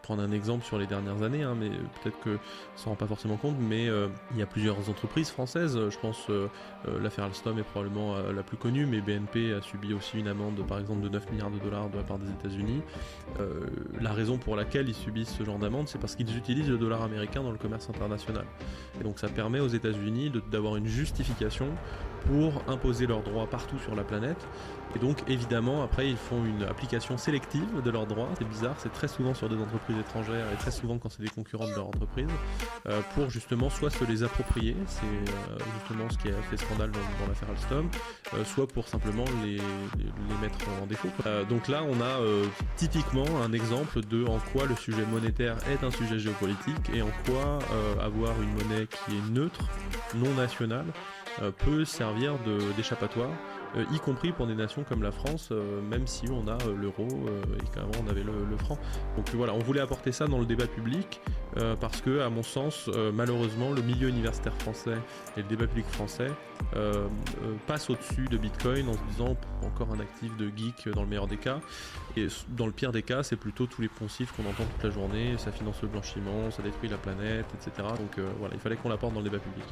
prendre un exemple sur les dernières années, mais peut-être que ça ne rend pas forcément compte, mais il y a plusieurs entreprises françaises. Je pense l'affaire Alstom est probablement la plus connue, mais BNP a subi aussi une amende par exemple de 9 milliards de dollars de la part des États-Unis. La raison pour laquelle ils subissent ce genre d'amende, c'est parce qu'ils utilisent le dollar américain dans le commerce international. Et donc ça permet aux États-Unis d'avoir une justification pour imposer leurs droits partout sur la planète. Et donc évidemment après ils font une application sélective de leurs droits, c'est bizarre, c'est très souvent sur des entreprises étrangères et très souvent quand c'est des concurrents de leur entreprise, pour justement soit se les approprier, c'est justement ce qui a fait scandale dans l'affaire Alstom, soit pour simplement les mettre en défaut. Donc là on a typiquement un exemple de en quoi le sujet monétaire est un sujet géopolitique et en quoi avoir une monnaie qui est neutre, non nationale, peut servir d'échappatoire, y compris pour des nations comme la France, même si on a l'euro et qu'avant on avait le franc. Donc voilà, on voulait apporter ça dans le débat public parce que, à mon sens, malheureusement, le milieu universitaire français et le débat public français passe au-dessus de Bitcoin en se disant encore un actif de geek dans le meilleur des cas. Et dans le pire des cas, c'est plutôt tous les poncifs qu'on entend toute la journée, ça finance le blanchiment, ça détruit la planète, etc. Donc voilà, il fallait qu'on l'apporte dans le débat public.